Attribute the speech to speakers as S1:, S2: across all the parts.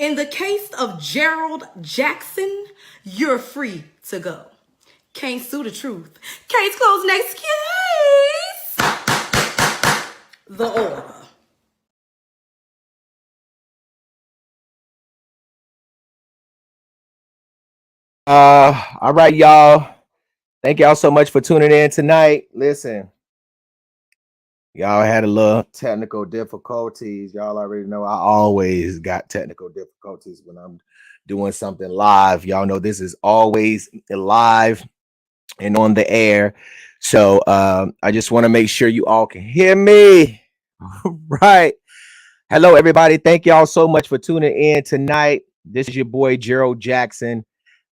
S1: In the case of Gerald Jackson, you're free to go. Can't sue the truth. Case closed. Next case. The order.
S2: All right, y'all. Thank y'all so much for tuning in tonight. Listen, y'all had a little technical difficulties. Y'all already know I always got technical difficulties when I'm doing something live. Y'all know this is always live and on the air. So I just want to make sure you all can hear me. Right. Hello, everybody. Thank y'all so much for tuning in tonight. This is your boy Gerald Jackson.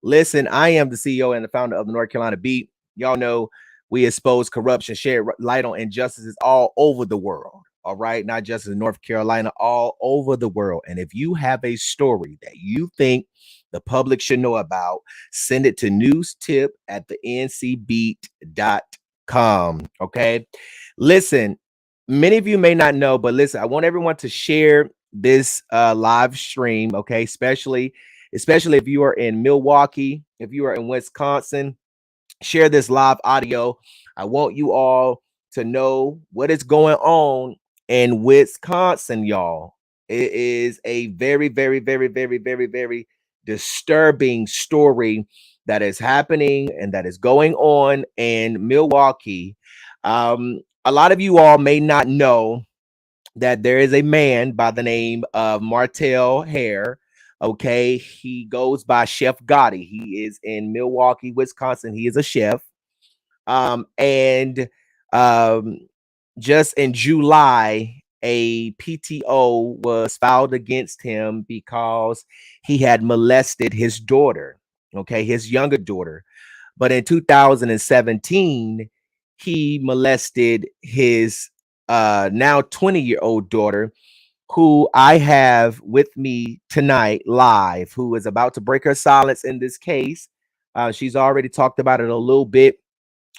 S2: Listen, I am the CEO and the founder of the North Carolina Beat. Y'all know we expose corruption, shed light on injustices all over the world. All right, not just in North Carolina, all over the world. And if you have a story that you think the public should know about, send it to newstip at the ncbeat.com. Okay. Listen, many of you may not know, but listen, I want everyone to share this live stream, okay? Especially if you are in Milwaukee, if you are in Wisconsin, share this live audio. I want you all to know what is going on in Wisconsin, y'all. It is a very, very, very, very, very, very disturbing story that is happening and that is going on in Milwaukee. A lot of you all may not know that there is a man by the name of Martell Hare. Okay, he goes by Chef Gotti. He is in Milwaukee, Wisconsin. He is a chef. And um, just in July, a PTO was filed against him because he had molested his daughter, okay, his younger daughter. But in 2017, he molested his now 20-year-old daughter, who I have with me tonight live, who is about to break her silence in this case. She's already talked about it a little bit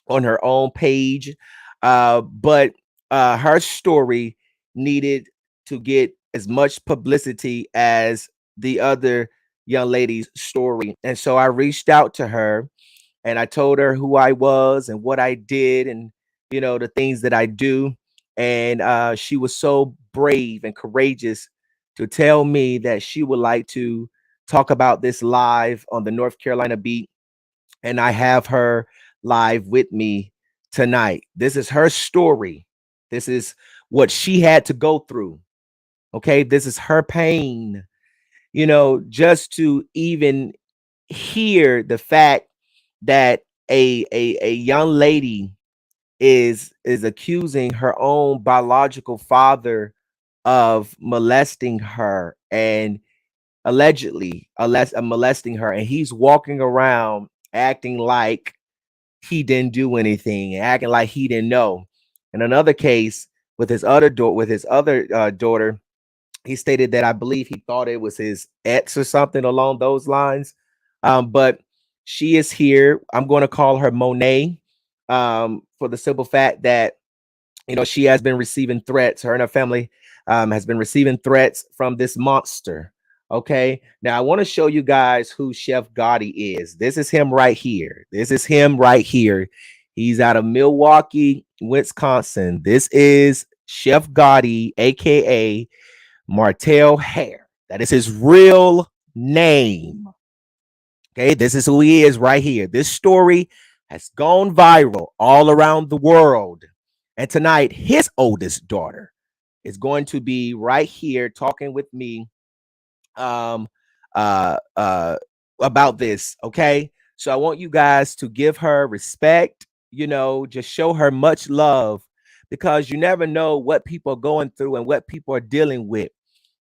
S2: on her own page, but her story needed to get as much publicity as the other young lady's story. And so I reached out to her and I told her who I was and what I did and the things that I do. And she was so brave and courageous to tell me that she would like to talk about this live on the North Carolina Beat. And I have her live with me tonight. This is her story. This is what she had to go through. Okay. This is her pain, just to even hear the fact that a young lady is accusing her own biological father of molesting her and allegedly molesting her, and he's walking around acting like he didn't do anything, acting like he didn't know. In another case, with his other daughter, he stated that I believe he thought it was his ex or something along those lines. But she is here. I'm going to call her Monet, for the simple fact that she has been receiving threats. Her and her family has been receiving threats from this monster. Okay, now I want to show you guys who Chef Gotti is. This is him right here. This is him right here. He's out of Milwaukee, Wisconsin. This is Chef Gotti, aka Martell Hare. That is his real name. Okay, this is who he is right here. This story has gone viral all around the world. And tonight, his oldest daughter is going to be right here talking with me um, uh, uh, about this. Okay, so I want you guys to give her respect, just show her much love, because you never know what people are going through and what people are dealing with.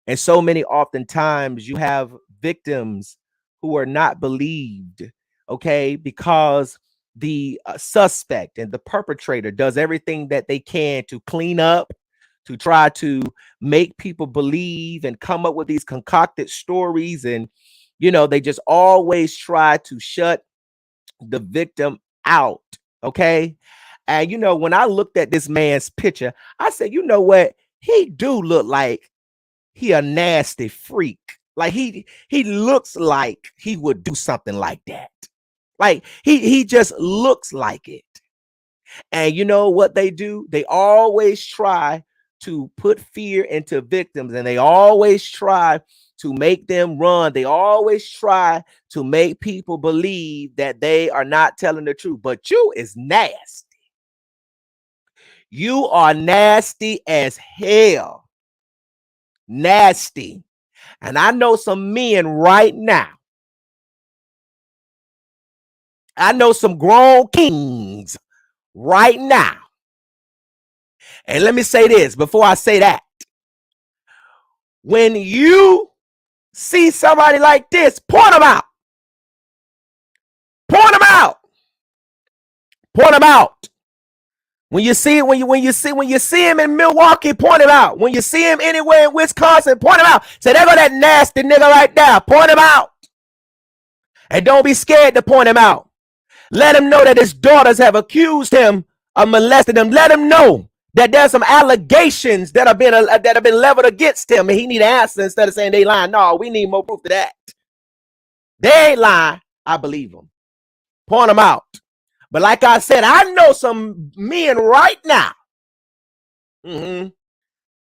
S2: And so many oftentimes you have victims who are not believed, okay, because the suspect and the perpetrator does everything that they can to clean up, to try to make people believe and come up with these concocted stories. And, they just always try to shut the victim out, okay? And, when I looked at this man's picture, I said, you know what? He do look like he a nasty freak. Like he looks like he would do something like that. Like he just looks like it. And you know what they do? They always try to put fear into victims, and they always try to make them run. They always try to make people believe that they are not telling the truth. But you is nasty. You are nasty as hell. Nasty. And I know some men right now. I know some grown kings right now. And let me say this before I say that. When you see somebody like this, point them out. Point them out. Point them out. When you see him in Milwaukee, point him out. When you see him anywhere in Wisconsin, point him out. Say, there go that nasty nigga right there. Point him out. And don't be scared to point him out. Let him know that his daughters have accused him of molesting them. Let him know that there's some allegations that have been leveled against him, and he need to answer instead of saying they lying. No, we need more proof of that. They ain't lying. I believe them. Point them out. But like I said, I know some men right now.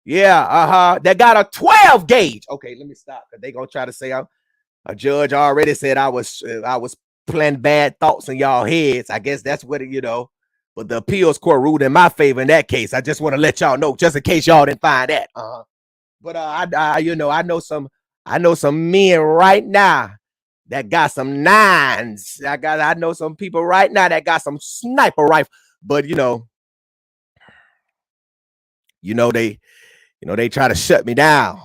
S2: Yeah, that got a 12 gauge. Okay, let me stop because they gonna try to say a judge already said I was planting bad thoughts in y'all heads. I guess that's what but the appeals court ruled in my favor in that case. I just want to let y'all know, just in case y'all didn't find that. But I know some men right now that got some nines. I know some people right now that got some sniper rifle. But they try to shut me down.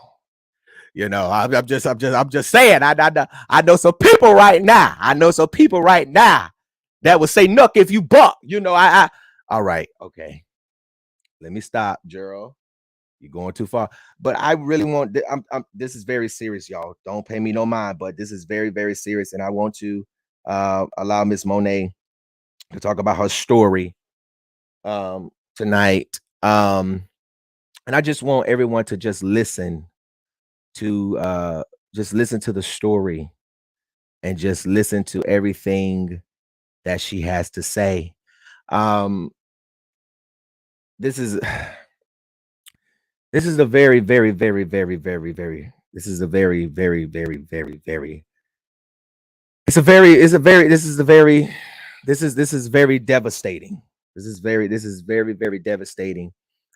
S2: I'm just saying. I know some people right now. I know some people right now that would say "nuck" if you buck. All right, okay. Let me stop, Gerald. You're going too far. But I really want. This is very serious, y'all. Don't pay me no mind. But this is very, very serious, and I want to allow Miss Monet to talk about her story tonight. And I just want everyone to to just listen to the story and just listen to everything that she has to say. This is this is a very, very, very, very, very, very. This is a very, very, very, very, very. It's a very. It's a very. This is a very. This is very devastating. This is very, very devastating.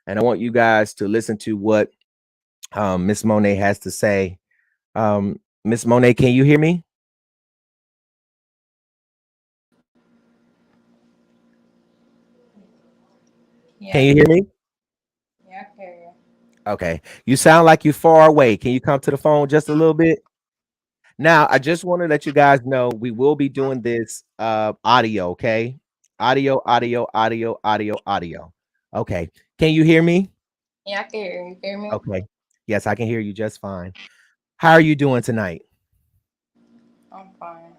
S2: And I want you guys to listen to what Miss Monet has to say. Miss Monet, can you hear me? Can
S1: Yeah,
S2: you hear me?
S1: yeah, I hear you.
S2: Okay. You sound like you're far away. Can you come to the phone just a little bit? Now, I just want to let you guys know we will be doing this audio, okay? Audio, audio, audio, audio, audio. Okay. Can you hear me?
S1: Yeah, I can hear you. You hear me?
S2: Okay. Yes, I can hear you just fine. How are you doing tonight?
S1: I'm fine.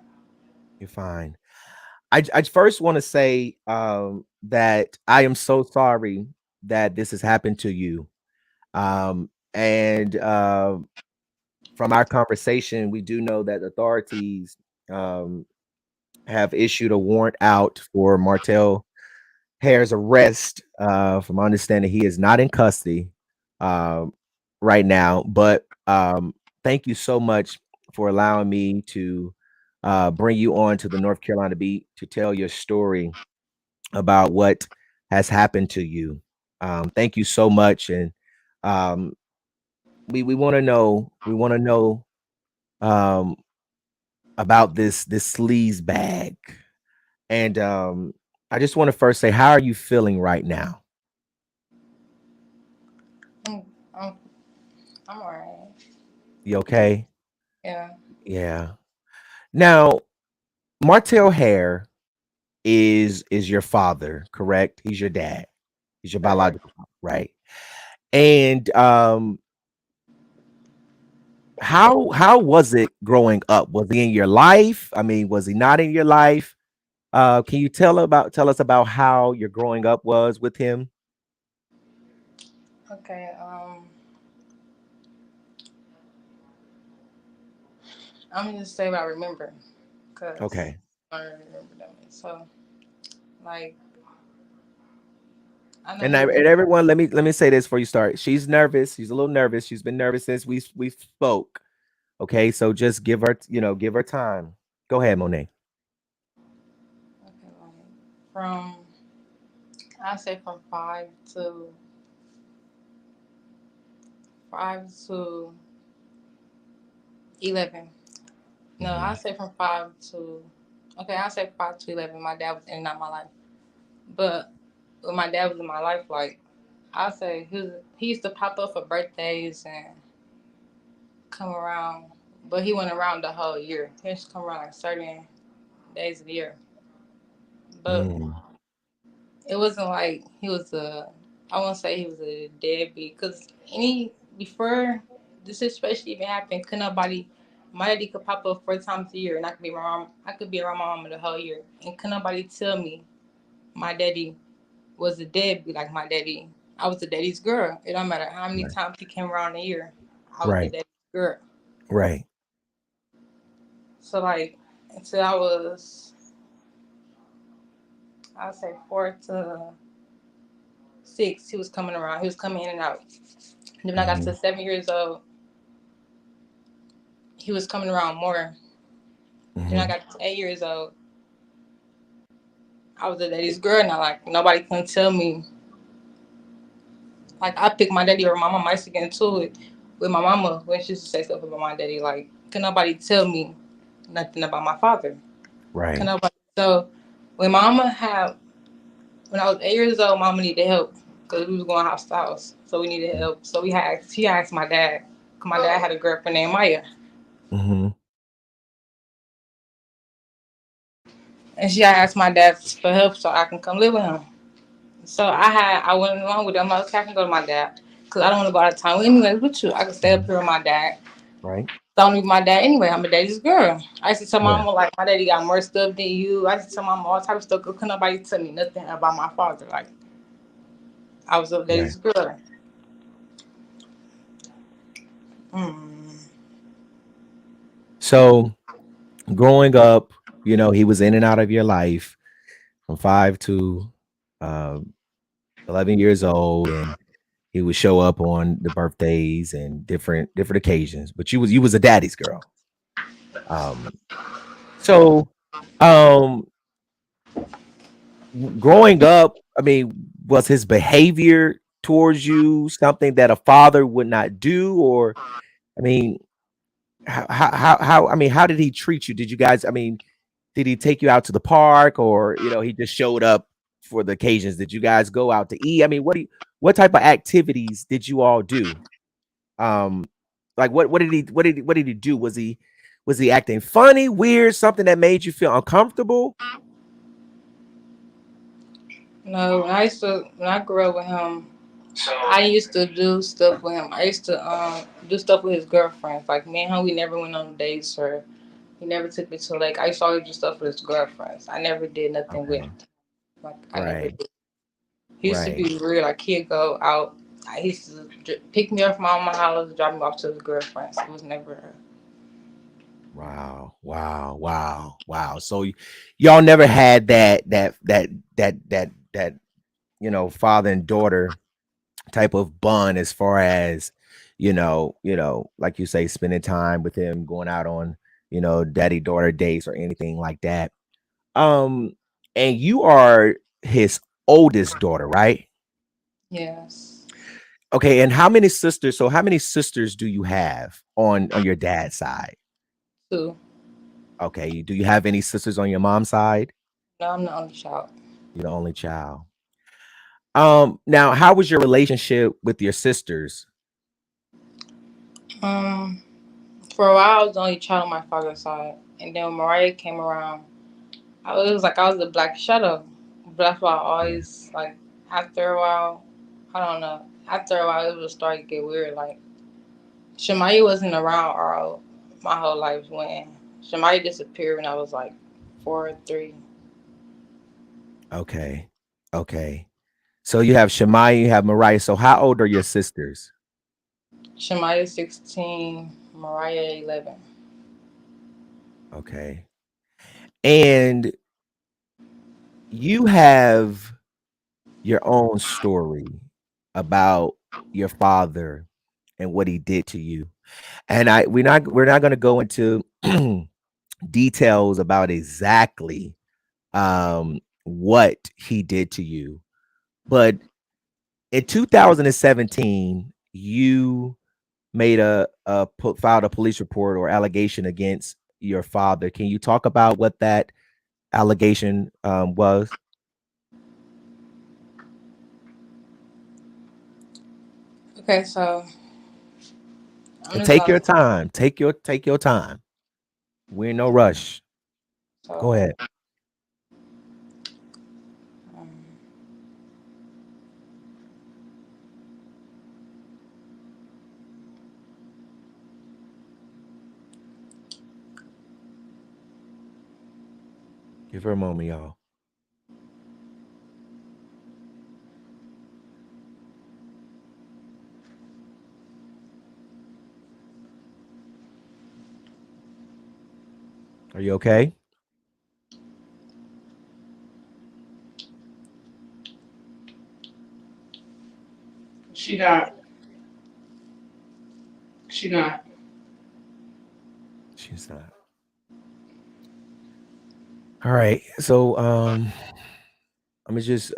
S2: You're fine. I first want to say that I am so sorry that this has happened to you. And from our conversation, we do know that authorities um, have issued a warrant out for Martell Hare's arrest. From my understanding, he is not in custody um, right now. But thank you so much for allowing me to bring you on to the North Carolina beat to tell your story about what has happened to you. Thank you so much, and um, we want to know. We want to know um, about this sleaze bag. And I just want to first say, how are you feeling right now?
S1: I'm, I'm, I'm alright.
S2: You okay?
S1: Yeah,
S2: Yeah. Now, Martell Hare is your father, correct? He's your dad. He's your
S1: correct.
S2: biological father, right? And how was it growing up? Was he in your life? I mean, was he not in your life? Can you tell us about how your growing up was with him?
S1: Okay.
S3: I'm gonna just say what I remember, cause
S2: Okay.
S3: I don't remember them. So, like, I know
S2: And,
S3: he was.
S2: and everyone, let me say this before you start. She's nervous. She's a little nervous. She's been nervous since we spoke. Okay, so just give her, give her time. Go ahead, Monet.
S3: Okay, like from I say from five to 11. No, I
S2: Hmm.
S3: say from 5 to. Okay, I say 5 to 11. My dad was in and out my life, but when my dad was in my life, like I say he used to pop up for birthdays and come around, but he went around the whole year. He used to come around like certain days of the year, but
S2: Mm,
S3: it wasn't like he was a. I won't say he was a deadbeat because before the situation even happened, could nobody. My daddy could pop up 4 times a year, and I could be around. I could be around my mama the whole year, and could nobody tell me my daddy was a deadbeat like my daddy. I was the daddy's girl. It don't matter how many
S2: right,
S3: times he came around a year. I was the
S2: right,
S3: daddy's girl.
S2: right.
S3: So like until I'd say 4 to 6, he was coming around. He was coming in and out. And then when I got to
S2: Hmm.
S3: 7 years old, he was coming around more. Then I
S2: Hmm.
S3: got to 8 years old. I was a daddy's girl now. Like nobody can tell me. Like I picked my daddy or my mama. I used to get into it with my mama when she used to say stuff about my daddy. Like can nobody tell me nothing about my father? Can
S2: Right.
S3: nobody? So when mama had when I was 8 years old, mama needed help because we was going house to house. So we needed help. So she asked my dad. 'Cause my dad had a girlfriend named Maya,
S2: Hmm.
S3: and she asked my dad for help so I can come live with him. So I went along with them. I was like, I can go to my dad because I don't want to go out of town. Well, anyway, with you, I can stay up
S2: Hmm.
S3: here with my dad.
S2: Right.
S3: So I'm with my dad anyway. I'm a daddy's girl. I used to tell
S2: Yeah.
S3: mama like my daddy got more stuff than you. I used to tell mama all type of stuff. Cause couldn't nobody tell me nothing about my father. Like I was a
S2: Right.
S3: daddy's girl. Mm.
S2: So growing up, he was in and out of your life from 5 to uh, 11 years old, and he would show up on the birthdays and different occasions. But you was a daddy's girl. Um, so um, growing up, I mean, was his behavior towards you something that a father would not do, or I mean, how I mean, how did he treat you? Did you guys? I mean, did he take you out to the park, or he just showed up for the occasions? Did you guys go out to eat? I mean, what type of activities did you all do? Um, like what did he do? Was he acting funny, weird, something that made you feel uncomfortable?
S3: No, when I grew up with him, I used to do stuff with him. I used to do stuff with his girlfriends. Like me and him, we never went on dates or he never took me to the lake. I used to always do stuff with his girlfriends. I never did nothing with
S2: Okay,
S3: like I never
S2: right,
S3: did. He used to
S2: right.
S3: be weird. Like he'd go out. He used to pick me up from my house, drop me off to his girlfriends. It was never.
S2: Wow, wow, wow, wow. So y'all never had that father and daughter type of bond as far as like you say, spending time with him, going out on daddy daughter dates or anything like that. Um, and you are his oldest daughter, right?
S3: Yes.
S2: Okay, and how many sisters do you have on your dad's side?
S3: Two.
S2: Okay, do you have any sisters on your mom's side?
S3: No, I'm the only child.
S2: You're the only child. Now, how was your relationship with your sisters?
S3: Um, for a while I was the only child on my father's side, and then when Mariah came around, it was like I was the black shadow. But that's why I
S2: Yeah.
S3: always like after a while, I don't know. After a while, it would start to get weird. Like Shemaya wasn't around my whole life when Shemaya disappeared when I was like 4 or 3.
S2: Okay. Okay. So you have Shemaiah, you have Mariah. So how old are your sisters?
S3: Shemaya 16, Mariah 11.
S2: Okay. And you have your own story about your father and what he did to you. And we're not going to go into details about exactly what he did to you. But in 2017, you made filed a police report or allegation against your father. Can you talk about what that allegation was?
S3: Okay, so I'm
S2: And
S3: just
S2: take
S3: gonna
S2: your time. Take your time. We're in no rush. Go
S3: so
S2: ahead.
S3: um,
S2: Give her a moment, y'all. Are you okay?
S1: She not. She not.
S2: She's not. All right. So I'm gonna just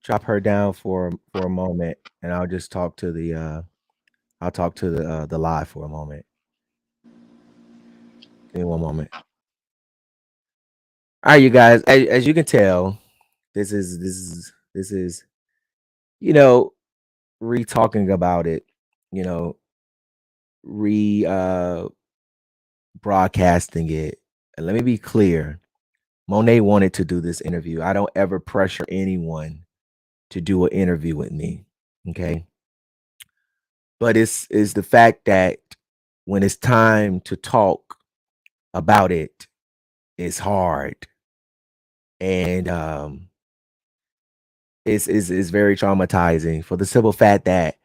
S2: drop her down for a moment, and I'll just talk to the live for a moment. Give me one moment. All right, you guys. As you can tell, this is you know re talking about it. You know, re broadcasting it. And let me be clear. Monet wanted to do this interview. I don't ever pressure anyone to do an interview with me. Okay. But it's the fact that when it's time to talk about it, it's hard. And it's very traumatizing for the simple fact that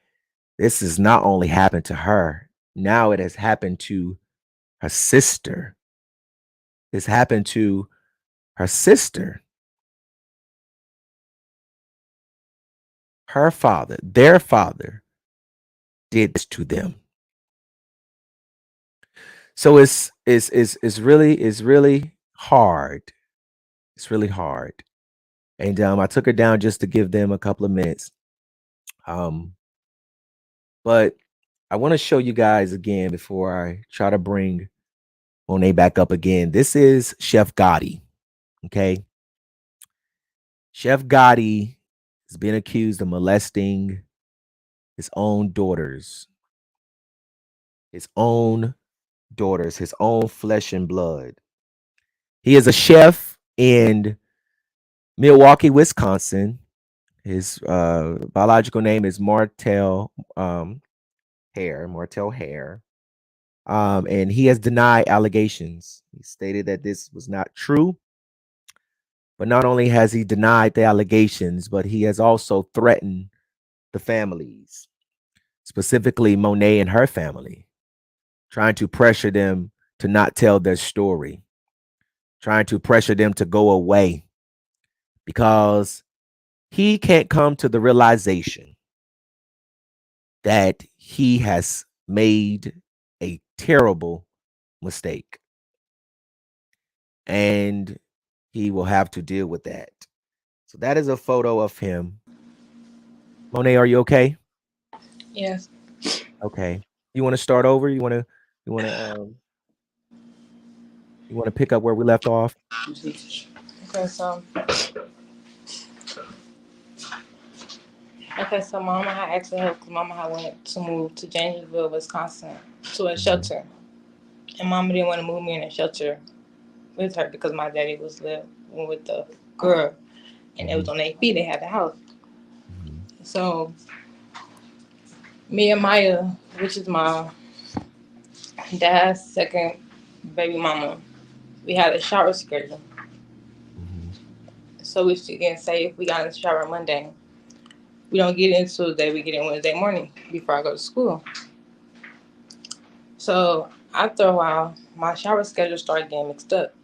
S2: this has not only happened to her, now it has happened to her sister. It's happened to her sister, her father, their father did this to them. So it's really hard. It's really hard. And I took her down just to give them a couple of minutes. Um, but I want to show you guys again before I try to bring Monet back up again. This is Chef Gotti. Okay. Chef Gotti has been accused of molesting his own daughters, his own his own flesh and blood. He is a chef in Milwaukee, Wisconsin. His biological name is Martell Hare. And he has denied allegations. He stated that this was not true. But not only has he denied the allegations, but he has also threatened the families, specifically Monet and her family, trying to pressure them to not tell their story, trying to pressure them to go away because he can't come to the realization that he has made a terrible mistake and he will have to deal with that. So that is a photo of him. Monet, are you okay?
S3: yes.
S2: Okay. You want to start over? You want to you want to pick up where we left off?
S3: Okay, so Mama had asked her because Mama had went to move to Janesville, Wisconsin, to a
S2: Mhm,
S3: shelter, and Mama didn't want to move me in a shelter with her because my daddy was living with the girl, and it was
S2: mhm,
S3: on their feet. They had the house,
S2: mhm,
S3: so me and Maya, which is my dad's second baby mama, we had a shower schedule.
S2: mhm,
S3: So we can say if we got in the shower Monday, we don't get in Tuesday, we get in Wednesday morning before I go to school. So After a while, my shower schedule started getting mixed up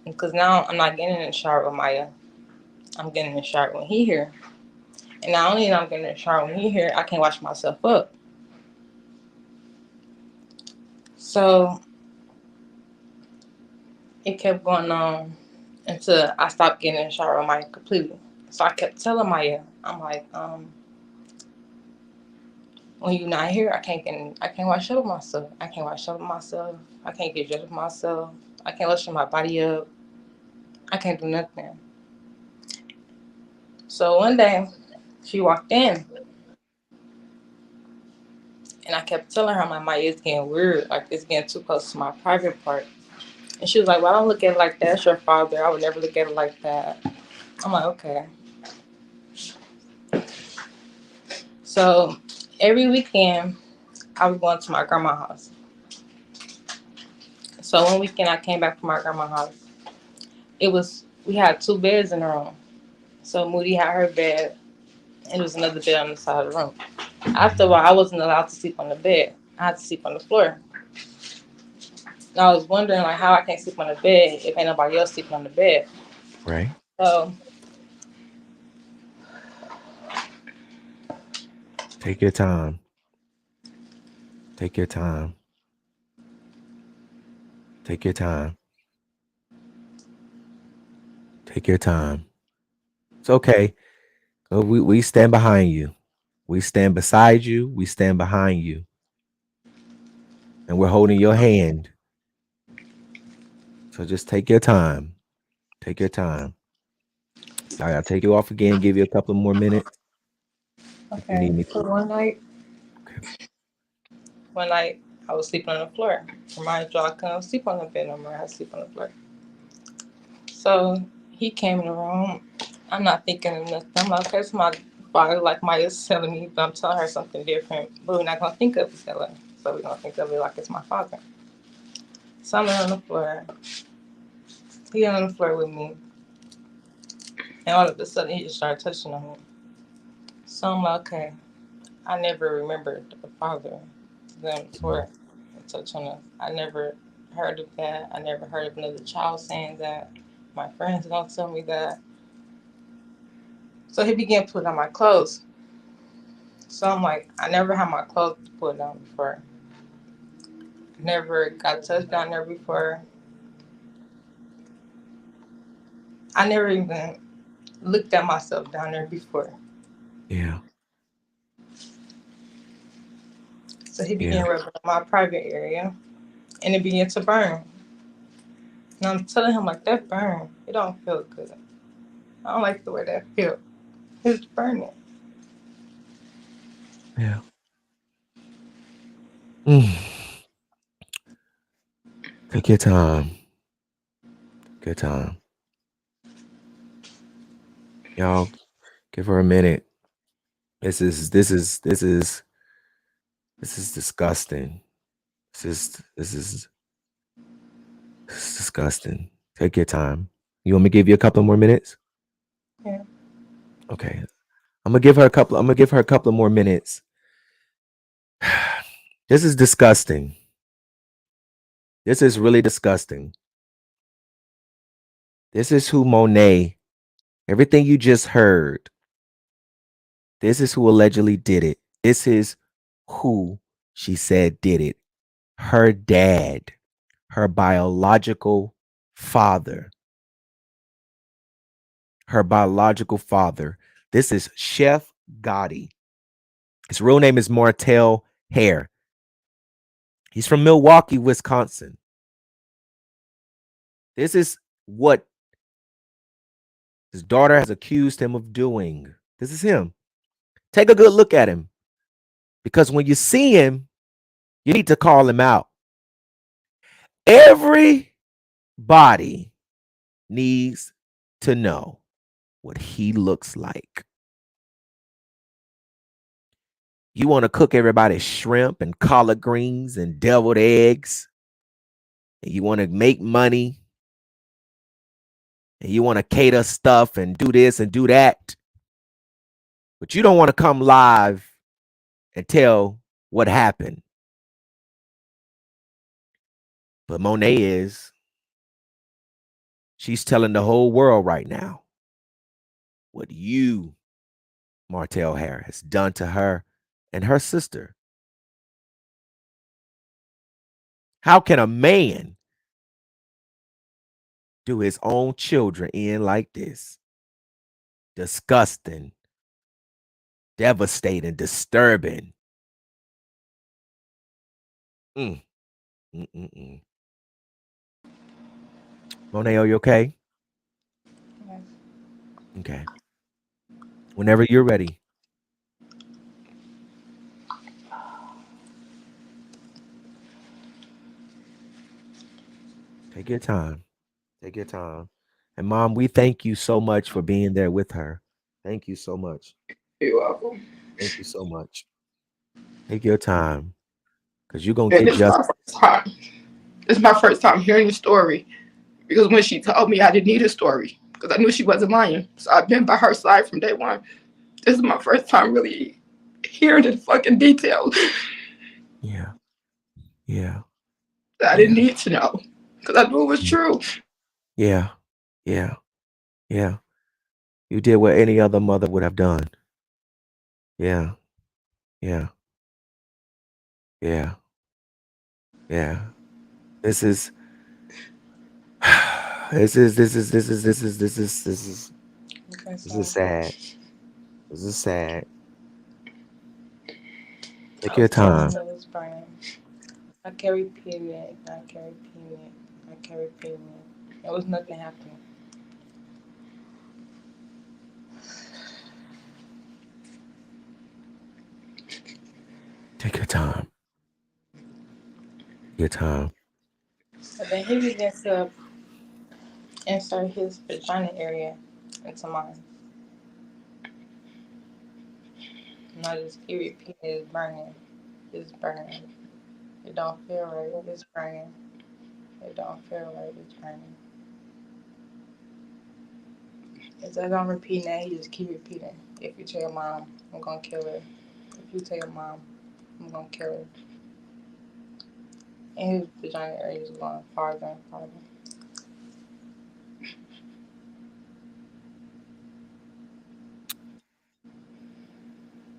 S3: because now I'm not getting in the shower with Maya. I'm getting in the shower when he here, and not only am I getting in the shower when he here, I can't wash myself up. So it kept going on until I stopped getting in the shower with Maya completely. So I kept telling Maya, I'm like, when you're not here, I can't wash up myself. I can't wash up myself. I can't get dressed with myself. I can't lotion my body up. I can't do nothing. So one day she walked in and I kept telling her, my it's getting weird, like it's getting too close to my private part. And she was like, well, I don't look at it like that. It's your father. I would never look at it like that. I'm like, okay. So every weekend I was going to my grandma's house. So one weekend I came back from my grandma's house. We had two beds in the room. So Moody had her bed, and there was another bed on the side of the room. After a while, I wasn't allowed to sleep on the bed. I had to sleep on the floor. And I was wondering like how I can't sleep on the bed if ain't nobody else sleeping on the bed.
S2: Right.
S3: So
S2: Take your time. Take your time. Take your time. Take your time. It's okay. We stand behind you. We stand beside you. We stand behind you. And we're holding your hand. So just take your time. Take your time. I gotta take you off again, give you a couple more minutes if you need
S3: okay.
S2: me
S3: So
S2: to. Okay.
S3: one night I was sleeping on the floor. Remind you, I couldn't sleep on the bed no more. I had to sleep on the floor. So he came in the room. I'm not thinking of nothing. I'm like, okay, it's my father, like Maya's telling me, but I'm telling her something different. But we're not gonna think of it that way. So we're gonna think of it like it's my father. So I'm on the floor. He on the floor with me. And all of a sudden he just started touching on me. So I'm like, okay. I never remembered the father them
S2: Mhm.
S3: for touch on us. I never heard of that. I never heard of another child saying that. My friends don't tell me that. So he began putting on my clothes. So I'm like, I never had my clothes put on before. Never got touched down there before. I never even looked at myself down there before.
S2: Yeah.
S3: So he
S2: Yeah.
S3: began rubbing on my private area and it began to burn. And I'm telling him like that burn, it don't feel good. I don't like the way that feels. It's burning.
S2: Yeah. Mm. Take your time. Good time. Y'all give her a minute. This is disgusting. This is disgusting. Take your time. You want me to give you a couple more minutes?
S3: Yeah.
S2: Okay. I'm gonna give her a couple of more minutes. This is disgusting. This is really disgusting. This is who Monet, everything you just heard, this is who allegedly did it. This is who she said did it. Her dad, her biological father. Her biological father. This is Chef Gotti. His real name is Martell Hare. He's from Milwaukee, Wisconsin. This is what his daughter has accused him of doing. This is him. Take a good look at him because when you see him, you need to call him out. Everybody needs to know what he looks like. You want to cook everybody shrimp and collard greens and deviled eggs, and you want to make money, and you want to cater stuff and do this and do that, but you don't want to come live and tell what happened. But Monet is, she's telling the whole world right now what you, Martell Hare, has done to her and her sister. How can a man do his own children in like this? Disgusting, devastating, disturbing. Mm, mm, mm, mm. Monet, are you okay?
S3: Yes.
S2: Okay. Whenever you're ready, take your time. Take your time. And mom, we thank you so much for being there with her. Thank you so much.
S4: You're welcome.
S2: Thank you so much. Take your time because you're going to
S4: And
S2: get
S4: this is my
S2: justice.
S4: first time. This is my first time hearing the story because when she told me, I didn't need a story because I knew she wasn't lying. So I've been by her side from day one. This is my first time really hearing the fucking details
S2: Yeah. Yeah.
S4: that I didn't
S2: Yeah.
S4: need to know because I knew it was
S2: Mm.
S4: true.
S2: Yeah. Yeah. Yeah. You did what any other mother would have done. Yeah. Yeah. Yeah. Yeah. This is
S3: Okay,
S2: this is
S3: so
S2: sad. This is sad.
S3: I
S2: Take your
S3: was telling
S2: time.
S3: him it was burning. I carry pigment. I carry pigment. I carry pigment. It was nothing happening.
S2: Take your time. Your time.
S3: But then he began to insert his vagina area into mine. And I just keep repeating, it's burning. It's burning. It don't feel right. It's burning. It don't feel right. It's burning. As I'm repeating that, he just keep repeating. If you tell your mom, I'm gonna kill her. If you tell your mom, I'm gonna kill her. And his vagina area is going farther and farther.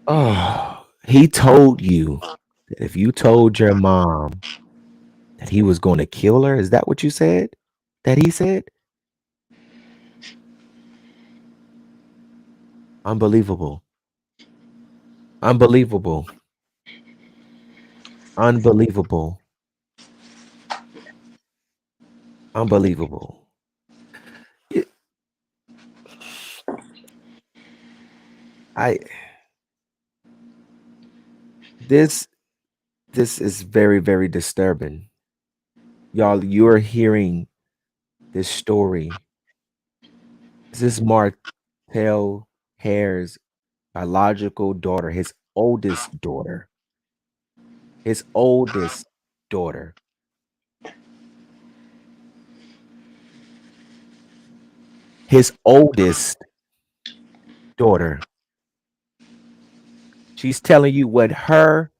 S2: Oh, he told you that if you told your mom that he was going to kill her, is that what you said? That he said? Unbelievable. Unbelievable. Unbelievable. Unbelievable. It- I this this is very, very disturbing. Y'all, you're hearing this story. This is Martell Hare's biological daughter, his oldest daughter. His oldest daughter. His oldest daughter. She's telling you what her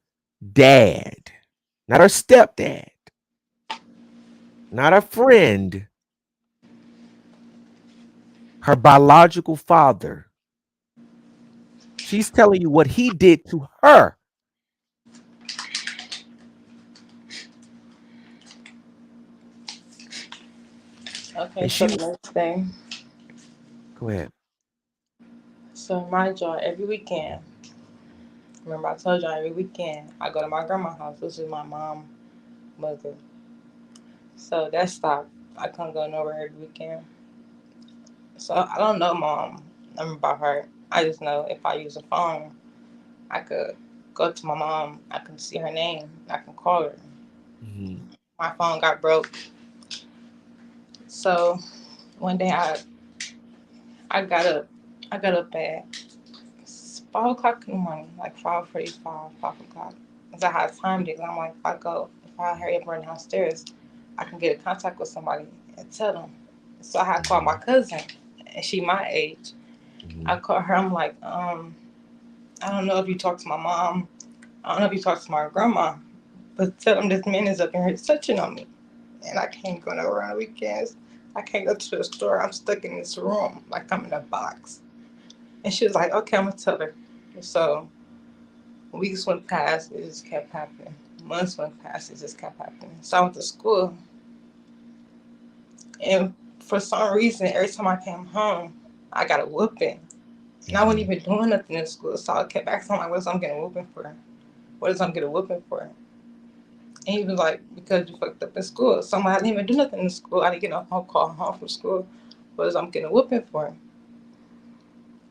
S2: dad, not her stepdad, not a friend, her biological father. She's telling you what he did to her.
S3: Okay,
S2: And
S3: so
S2: she,
S3: the next thing.
S2: go ahead.
S3: So mind y'all, every weekend, remember I told y'all every weekend I go to my grandma's house, which is my mom, mother. So that stopped. I couldn't go nowhere every weekend. So I don't know mom. I'm about her. I just know if I use a phone, I could go to my mom. I can see her name. I can call her.
S2: Mhm.
S3: My phone got broke. So one day I got up. I got up at 5 o'clock in the morning, like 5:45, 5 o'clock. Cause I had timed it. And I'm like, if I hurry up and run downstairs, I can get in contact with somebody and tell them. So I had called my
S2: Mhm.
S3: cousin, and she my age. I
S2: Mhm.
S3: called her. I'm like, I don't know if you talked to my mom. I don't know if you talked to my grandma, but tell them this man is up in here touching on me. and I can't go nowhere on the weekends. I can't go to the store. I'm stuck in this room like I'm in a box. And she was like, okay, I'm gonna tell her. So weeks went past, it just kept happening. Months went past, it just kept happening. So I went to school, and for some reason, every time I came home, I got a whooping. And I wasn't
S2: Mhm.
S3: even doing nothing in school. So I kept asking, like, what is I'm getting a whooping for? What is I'm getting a whooping for? And he was like, because you fucked up in school. So I'm like, I didn't even do nothing in school. I didn't get no phone call home from school. What is I'm getting a whooping for?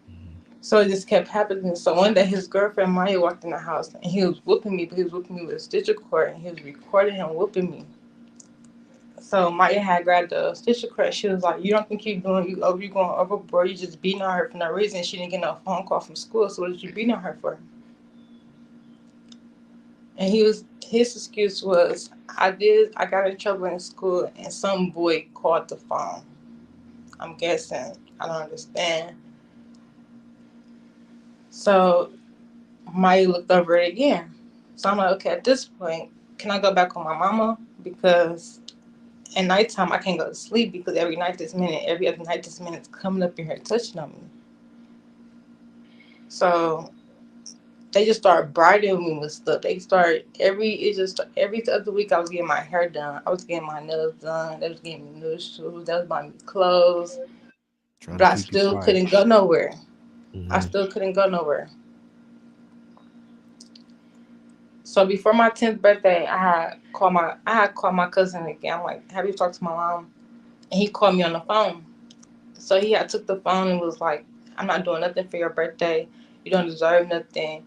S2: Mhm.
S3: So it just kept happening. So one day his girlfriend Maya walked in the house and he was whooping me, but he was whooping me with a stitch cord and he was recording him whooping me. So Maya had grabbed the stitch cord. She was like, "You don't think you going overboard? You just beating on her for no reason. She didn't get no phone call from school. So what did you beating on her for?" And his excuse was, I got in trouble in school and some boy called the phone. I'm guessing. I don't understand. So Maya looked over it again. So I'm like, okay, at this point, can I go back on my mama? Because at nighttime I can't go to sleep because every other night this minute's coming up in here touching on me. So they just started brightening me with stuff. Every other week I was getting my hair done. I was getting my nails done. They was getting me new shoes. They was buying me clothes.
S2: Trying
S3: But
S2: to
S3: I
S2: keep you
S3: still
S2: quiet.
S3: couldn't go nowhere. I
S2: Mhm.
S3: still couldn't go nowhere. So before my 10th birthday, I had called my cousin again. I'm like, have you talked to my mom? And he called me on the phone. So he had took the phone and was like, I'm not doing nothing for your birthday. You don't deserve nothing.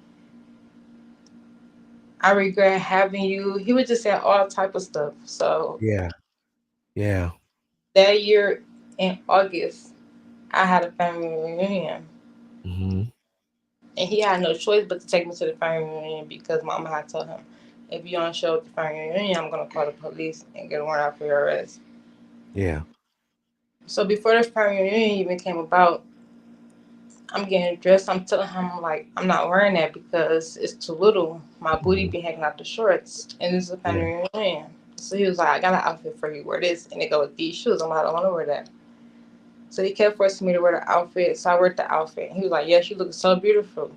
S3: I regret having you. He would just say all type of stuff. So
S2: Yeah. Yeah.
S3: that year in August, I had a family reunion.
S2: Mhm.
S3: And he had no choice but to take me to the family reunion because mama had told him, if you don't show up at the family reunion, I'm going to call the police and get a warrant out for your arrest.
S2: Yeah.
S3: So before the family reunion even came about, I'm getting dressed. I'm telling him, like, I'm not wearing that because it's too little. My booty
S2: Mhm.
S3: be hanging out the shorts. And this is a
S2: Yeah.
S3: family reunion. So he was like, I got an outfit for you. Wear this. And it go with these shoes. I'm like, I don't want to wear that. So he kept forcing me to wear the outfit. So I wore the outfit. He was like, yes, you look so beautiful.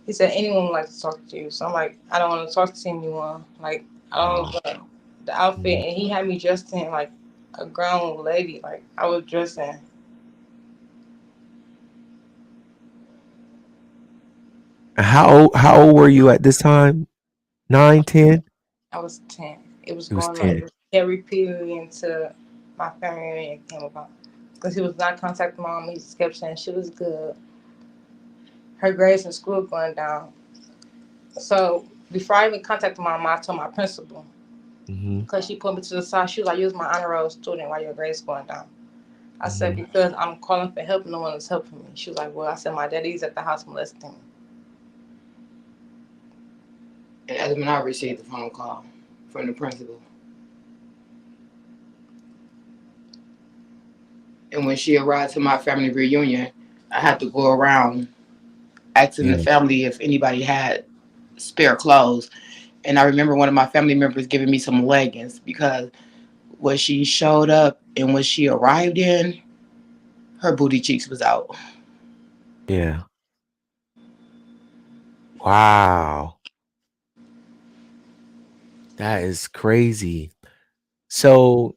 S3: He said, anyone would like to talk to you. So I'm like, I don't want to talk to anyone. Like, I don't
S2: Wow.
S3: know the outfit.
S2: Mhm.
S3: And he had me dressed in like a grown lady. Like, I was dressed in.
S2: How old were you at this time? 9, 10?
S3: I was 10. It was
S2: It was
S3: going on. It
S2: 10.
S3: was kept repeating until my family reunion came about. Because he was not contacting mom. He just kept saying she was good. Her grades in school going down. So before I even contacted my mom, I told my principal.
S2: Mhm.
S3: Because she put me to the side. She was like, you was my honor roll student while your grades going down. I said,
S2: Mhm.
S3: because I'm calling for help, no one is helping me. She was like, well, I said, my daddy's at the house molesting me.
S4: And that's when I received the phone call from the principal. And when she arrived to my family reunion, I had to go around asking the
S2: Yeah.
S4: family if anybody had spare clothes. And I remember one of my family members giving me some leggings because when she showed up and when she arrived in, her booty cheeks was out.
S2: Yeah. Wow. That is crazy. So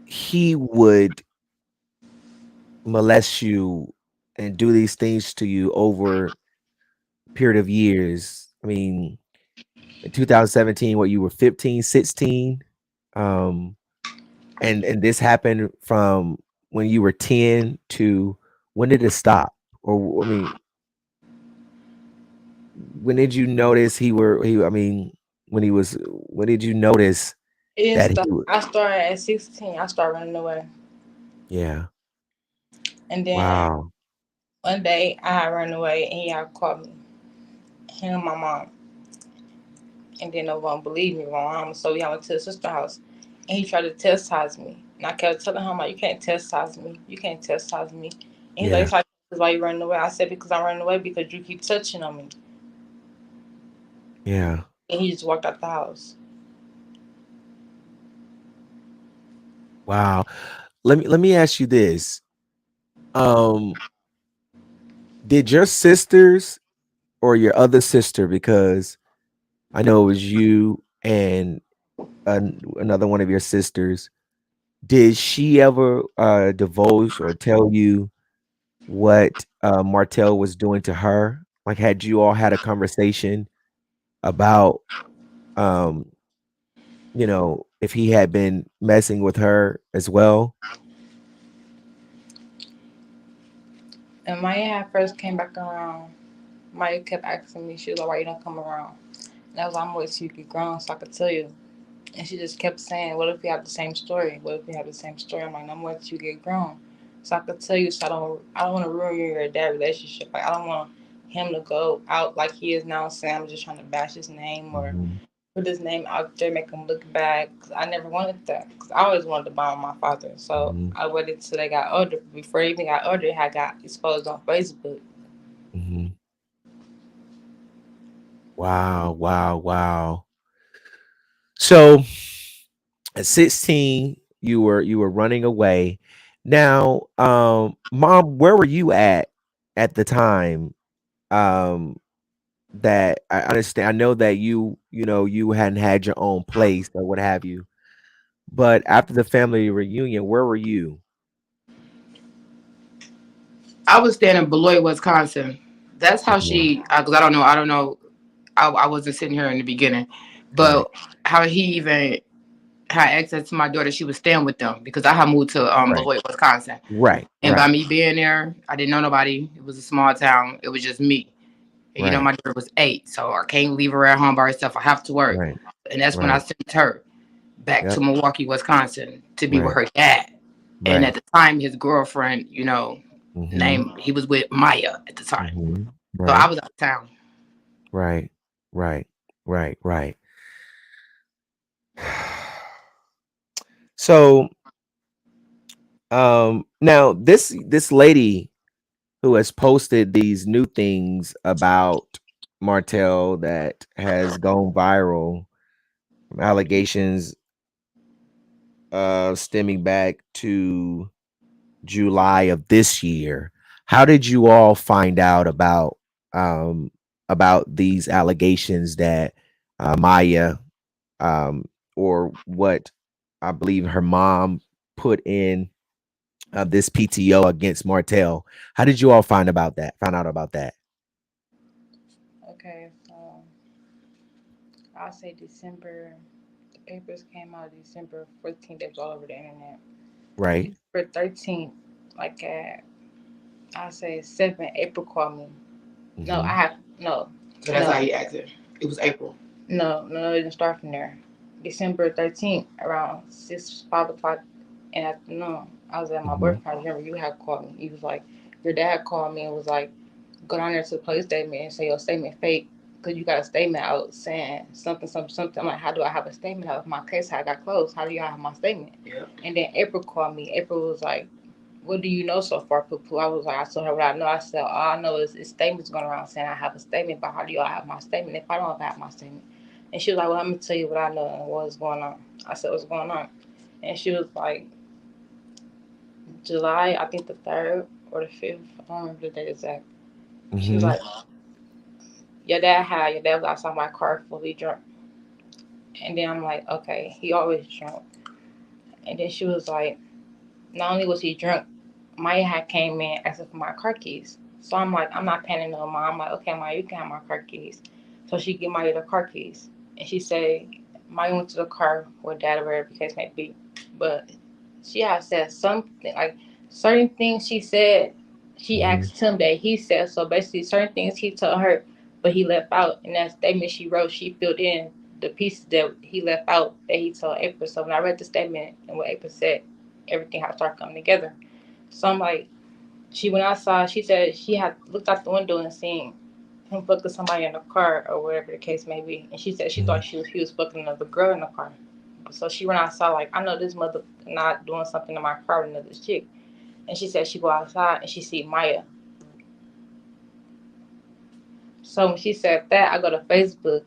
S2: he would molest you and do these things to you over a period of years. I mean, in 2017, what you were 15, 16, um, and this happened from when you were 10 to when did it stop? Or I mean, when did you notice when did you notice
S3: It didn't
S2: that
S3: stop.
S2: he was
S3: I started at 16. I started running away.
S2: yeah.
S3: And then
S2: Wow.
S3: one day I had run away and he had called me, him and my mom. And then no one believed me, my mom. So we went to his sister's house and he tried to testize me. And I kept telling him, like, you can't testize me. You can't testize me. And he's like,
S2: Yeah.
S3: it's like, why you running away? I said, because I'm running away because you keep touching on me.
S2: Yeah.
S3: And he just walked out the house.
S2: Wow. Let me ask you this. Um, did your sisters or your other sister, because I know it was you and another one of your sisters, did she ever divulge or tell you what Martell was doing to her? Like, had you all had a conversation about, um, if he had been messing with her as well?
S3: And Maya had first came back around. Maya kept asking me, she was like, why you don't come around? And I was like, I'm waiting till you get grown so I could tell you. And she just kept saying, what if we have the same story? What if we have the same story? I'm like, I'm waiting till you get grown so I could tell you. So I don't want to ruin your dad relationship. Like, I don't want him to go out like he is now, saying I'm just trying to bash his name or
S2: Mhm,
S3: put his name out there, make him look bad. 'Cause I never wanted that. 'Cause I always wanted to bond with my father. So
S2: mhm,
S3: I waited till they got older. Before they even got older, it had got exposed on Facebook.
S2: mhm. Wow, wow, wow. So at 16, you were running away. Now, mom, where were you at the time? Um, that I understand. I know that you hadn't had your own place or what have you. But after the family reunion, where were you?
S4: I was staying in Beloit, Wisconsin. That's how
S2: Okay.
S4: she, because I don't know, I wasn't sitting here in the beginning,
S2: Right.
S4: but how he even had access to my daughter, she was staying with them because I had moved to
S2: Right.
S4: Beloit, Wisconsin.
S2: Right.
S4: And by
S2: Right.
S4: me being there, I didn't know nobody. It was a small town. It was just me. And,
S2: Right.
S4: my daughter was 8, so I can't leave her at home by herself. I have to work.
S2: Right.
S4: And that's when I
S2: Right.
S4: sent her back to
S2: Yep.
S4: Milwaukee, Wisconsin to be with
S2: Right.
S4: her dad. And
S2: Right.
S4: at the time, his girlfriend,
S2: Mhm.
S4: name he was with Maya at the time.
S2: Mhm.
S4: So I
S2: Right.
S4: was out of town.
S2: Right. Right. Right. Right. So, now this lady who has posted these new things about Martell that has gone viral, allegations stemming back to July of this year. How did you all find out um about these allegations that Maya, um or what I believe her mom put in this PTO against Martell? How did you all find out about that?
S3: Okay, so I'll say December. The papers came out December 14th. It was all over the internet.
S2: Right.
S3: December 13th, like at I'll say 7, April called me. No, I
S2: Hmm.
S3: have no,
S4: So that's
S3: no,
S4: how he acted. It was April.
S3: no. It didn't start from there. December 13th, around 5 o'clock in the afternoon, I was at my
S2: Hmm.
S3: boyfriend. I remember you had called me. He was like, your dad called me and was like, go down there to the police statement and say your statement fake because you got a statement out saying something, something, something. I'm like, how do I have a statement out of my case? How I got closed? How do y'all have my statement?
S4: Yeah.
S3: And then April called me. April was like, what do you know so far, Poo Poo? I was like, I told her what I know. I said, all I know is statements going around saying I have a statement, but how do y'all have my statement if I don't have my statement? And she was like, well, let me tell you what I know and what's going on. I said, what's going on? And she was like, July, I think the 3rd or the 5th, I don't remember the date exact. She was
S2: Hmm.
S3: like, your dad was outside my car fully drunk. And then I'm like, okay, he always drunk. And then she was like, not only was he drunk, Maya had came in asking for my car keys. So I'm like, I'm not paying no more. I'm like, okay, Maya, you can have my car keys. So she give Maya the car keys. And she said, Maya went to the car with dad or whatever the case may be. But she had said something, like certain things she said, she
S2: Hmm.
S3: asked him that he said. So basically, certain things he told her, but he left out. In that statement she wrote, she filled in the pieces that he left out that he told April. So when I read the statement and what April said, everything had started coming together. So I'm like, she went outside. She said she had looked out the window and seen him fucking somebody in the car or whatever the case may be. And she said she thought he was fucking another girl in the car. So she went outside like, I know this mother not doing something in my car with another chick. And she said she go outside and she see Maya. So when she said that, I go to Facebook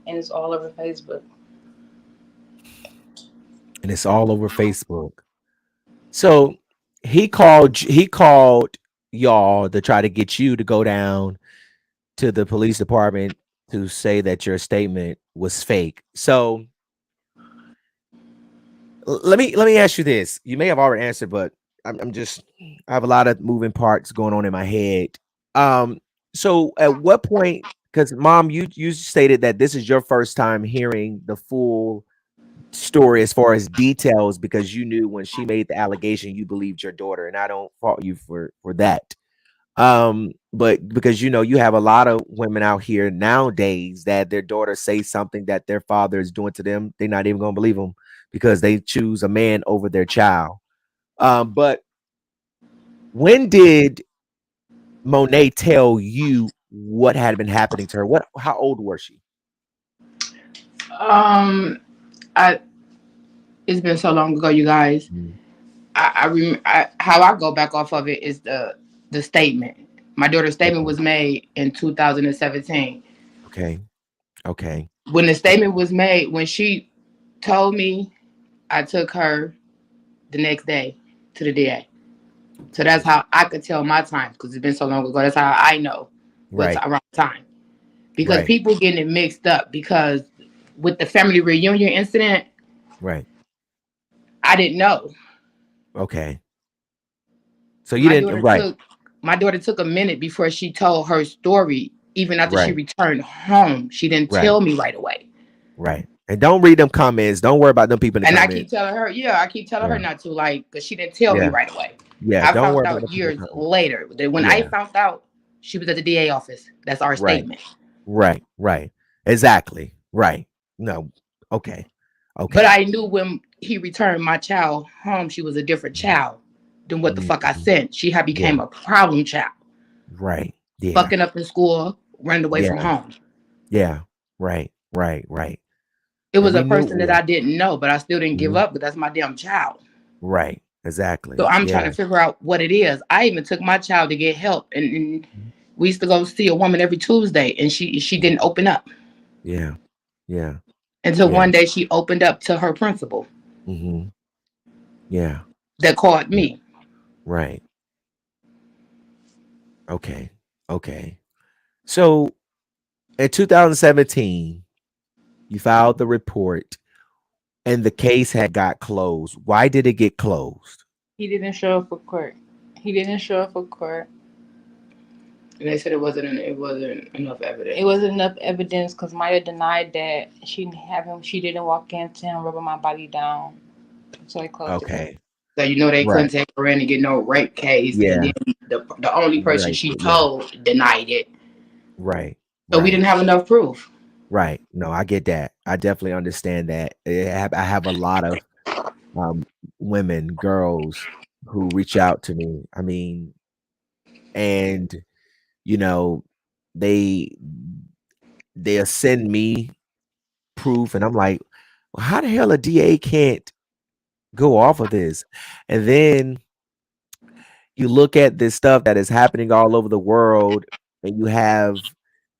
S3: and it's all over Facebook.
S2: and it's all over Facebook. So he called y'all to try to get you to go down to the police department to say that your statement was fake. So let me ask you this. You may have already answered, but I'm just I have a lot of moving parts going on in my head. Um, so at what point? Because mom, you stated that this is your first time hearing the full story as far as details because you knew when she made the allegation you believed your daughter, and I don't fault you for that. But because you have a lot of women out here nowadays that their daughter say something that their father is doing to them, they're not even gonna believe them because they choose a man over their child. But when did Monet tell you what had been happening to her? How old was she?
S4: Um, I it's been so long ago, you guys.
S2: Mm.
S4: I remember how I go back off of it is the statement. My daughter's statement
S2: Okay.
S4: was made in 2017.
S2: Okay. Okay.
S4: When the statement was made, when she told me, I took her the next day to the DA. So that's how I could tell my time because it's been so long ago. That's how I know what's
S2: Right.
S4: around time. Because
S2: Right.
S4: people getting it mixed up because with the family reunion incident,
S2: Right.
S4: I didn't know.
S2: Okay. So you
S4: My
S2: didn't.
S4: daughter
S2: Right.
S4: took my daughter took a minute before she told her story. Even after she
S2: Right.
S4: returned home, she didn't
S2: Right.
S4: tell me right away.
S2: Right. And don't read them comments. Don't worry about them people in the
S4: And I keep
S2: comments.
S4: telling her, yeah, I keep telling her
S2: Yeah.
S4: not to, like, because she didn't tell me
S2: Yeah.
S4: right away.
S2: Yeah.
S4: I
S2: Don't
S4: found
S2: worry about
S4: out
S2: the people in
S4: years
S2: the comments.
S4: later that when I
S2: Yeah.
S4: found out she was at the DA office. That's our
S2: Right.
S4: statement.
S2: Right. Right. Exactly. Right. No. Okay.
S4: But
S2: Okay.
S4: I knew when he returned my child home, she was a different child than what the fuck I
S2: Mhm.
S4: sent. She had
S2: Yeah.
S4: became a problem child,
S2: Right. Yeah.
S4: fucking up in school, running away from
S2: Yeah.
S4: home.
S2: Yeah. Right. Right. Right.
S4: It
S2: And
S4: was
S2: we
S4: a
S2: knew.
S4: person that
S2: Yeah.
S4: I didn't know, but I still didn't give
S2: Mhm.
S4: up because that's my damn child.
S2: Right.
S4: So
S2: Exactly.
S4: I'm trying
S2: Yeah.
S4: to figure out what it is. I even took my child to get help, and
S2: Mhm.
S4: we used to go see a woman every Tuesday, and she didn't open up
S2: Yeah. Yeah.
S4: until
S2: Yeah.
S4: one day she opened up to her principal
S2: Hmm. Yeah.
S4: that called
S2: Yeah.
S4: me.
S2: Right. Okay. Okay. So in 2017, you filed the report and the case had got closed. Why did it get closed?
S3: He didn't show up for court. He didn't show up for court.
S4: And they said it wasn't enough
S3: It
S4: evidence.
S3: wasn't enough evidence because Maya denied that she didn't have him. She didn't walk into him rubbing my body down. So I closed the case.
S2: Okay.
S4: So they
S2: Right.
S4: couldn't take her in and get no rape case, and
S2: Yeah.
S4: then the only person
S2: Right.
S4: she
S2: Yeah.
S4: told denied it.
S2: Right.
S4: So we didn't
S2: Right.
S4: have enough proof.
S2: Right. No, I get that. I definitely understand that. I have a lot of um, women, girls who reach out to me. I mean, and you know, they they'll send me proof, and I'm like, well, how the hell a DA can't go off of this? And then you look at this stuff that is happening all over the world, and you have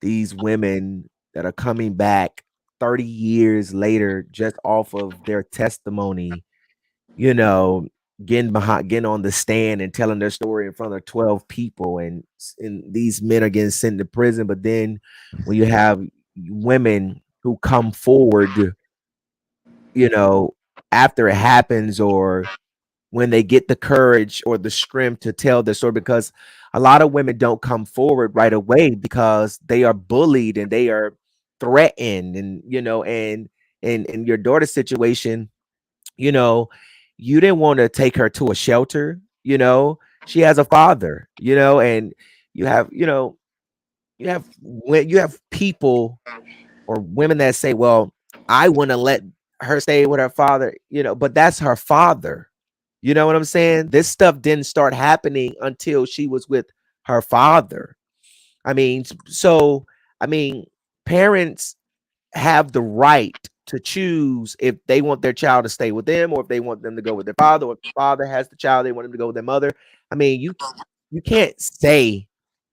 S2: these women that are coming back 30 years later just off of their testimony, you know, getting on the stand and telling their story in front of 12 people, and these men are getting sent to prison. But then when you have women who come forward, you know, after it happens, or when they get the courage or the strength to tell their story, because a lot of women don't come forward right away because they are bullied and they are threatened, and in your daughter's situation, you know, you didn't want to take her to a shelter. She has a father, and you have you know you have people or women that say, well, I want to let her stay with her father, but that's her father. You know what I'm saying? This stuff didn't start happening until she was with her father. I mean, I mean, parents have the right to choose if they want their child to stay with them or if they want them to go with their father, or if the father has the child, they want them to go with their mother. I mean, you can't say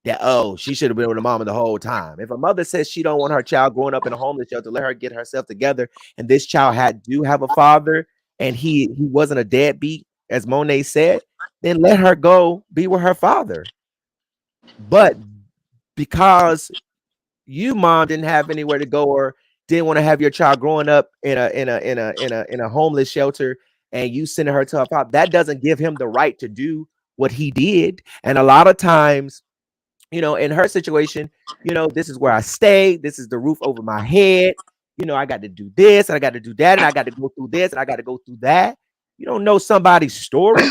S2: that, oh, she should have been with her mama the whole time. If a mother says she don't want her child growing up in a homeless shelter, let her get herself together. And this child do have a father, and he wasn't a deadbeat, as Monet said, then let her go be with her father. But because you, mom, didn't have anywhere to go, or didn't want to have your child growing up in a homeless shelter, and you sending her to her father, that doesn't give him the right to do what he did. And a lot of times, in her situation, this is where I stay. This is the roof over my head. I got to do this and I got to do that and I got to go through this and I got to go through that. You don't know somebody's story.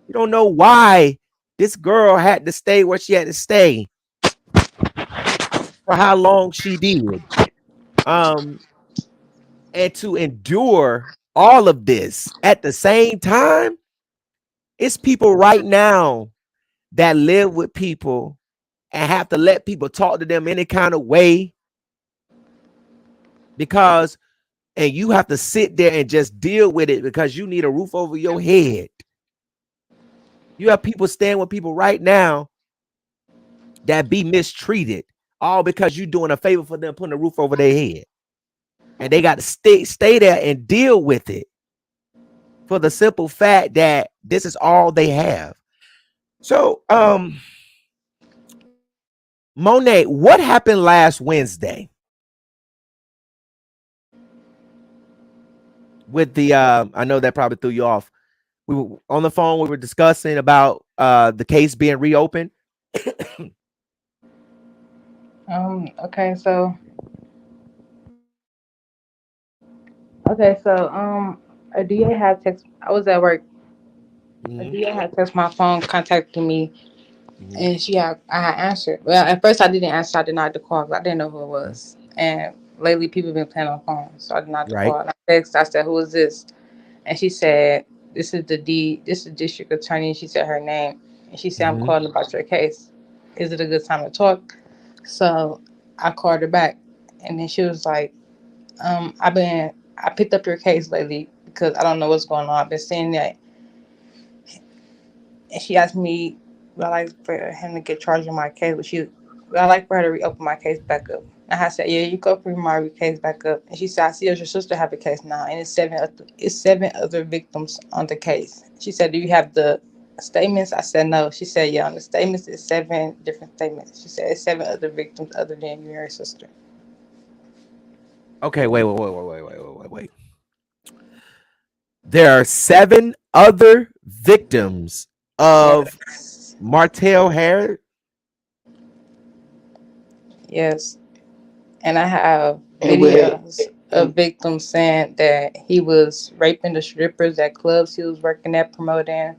S2: You don't know why this girl had to stay where she had to stay for how long she did. And to endure all of this at the same time, it's people right now that live with people and have to let people talk to them any kind of way, because and you have to sit there and just deal with it because you need a roof over your head. You have people staying with people right now that be mistreated, all because you doing a favor for them, putting a roof over their head, and they got to stay there and deal with it for the simple fact that this is all they have. So, Monet, what happened last Wednesday with the? I know that probably threw you off. We were on the phone. We were discussing about the case being reopened.
S3: Okay, so a DA had text. I was at work. A
S2: Mm-hmm.
S3: DA had text my phone, contacted me,
S2: Mm-hmm.
S3: and I had answered. Well, at first I didn't answer. I denied the call 'cause I didn't know who it was. And lately people been playing on phones, so I denied the
S2: Right.
S3: call. And I text. I said, "Who is this?" And she said, This is district attorney." She said her name, and she said, "I'm
S2: Mm-hmm.
S3: calling about your case. Is it a good time to talk?" So I called her back, and then she was like, I picked up your case lately because I don't know what's going on. I've been seeing that." And she asked me, would I like for him to get charged in my case? Would I like for her to reopen my case back up? And I said, "Yeah, you go bring my case back up." And she said, "I see your sister have a case now, and it's seven other victims on the case." She said, "Do you have the statements?" I said, "No." She said, "Yeah, on the statements it's seven different statements." She said, "It's seven other victims other than you and your sister."
S2: Okay. Wait. There are 7 other victims of
S3: Yes.
S2: Martell Hair.
S3: Yes. And I have
S4: And wait,
S3: videos of victims saying that he was raping the strippers at clubs he was working at promoting.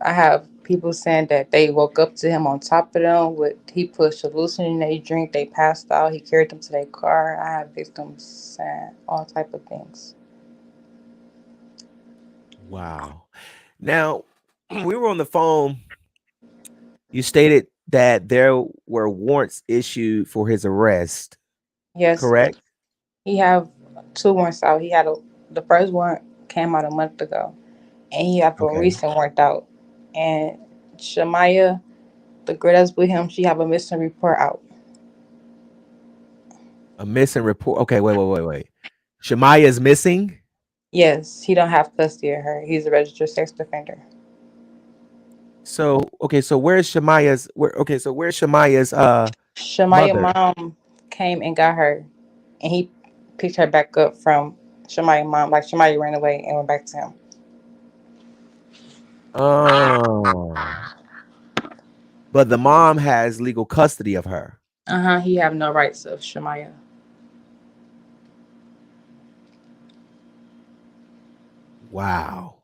S3: I have people saying that they woke up to him on top of them. He pushed a hallucinogen in their drink. They passed out. He carried them to their car. I have victims saying all type of things.
S2: Wow. Now, we were on the phone. You stated that there were warrants issued for his arrest,
S3: Yes,
S2: correct?
S3: he have two warrants out. The first warrant came out a month ago, and he have a
S2: Okay.
S3: recent warrant out. And Shamaya, the girl that's with him, she have a missing report out.
S2: A missing report. Okay, wait. Shemaya is missing.
S3: Yes, he don't have custody of her. He's a registered sex offender.
S2: So okay, so where's Shemaya's
S3: Shamaya
S2: mother?
S3: mom came and got her, and he picked her back up from Shamaya mom. Like Shamaya ran away and went back to him.
S2: Oh, but the mom has legal custody of her.
S3: He have no rights of Shamaya.
S2: Wow.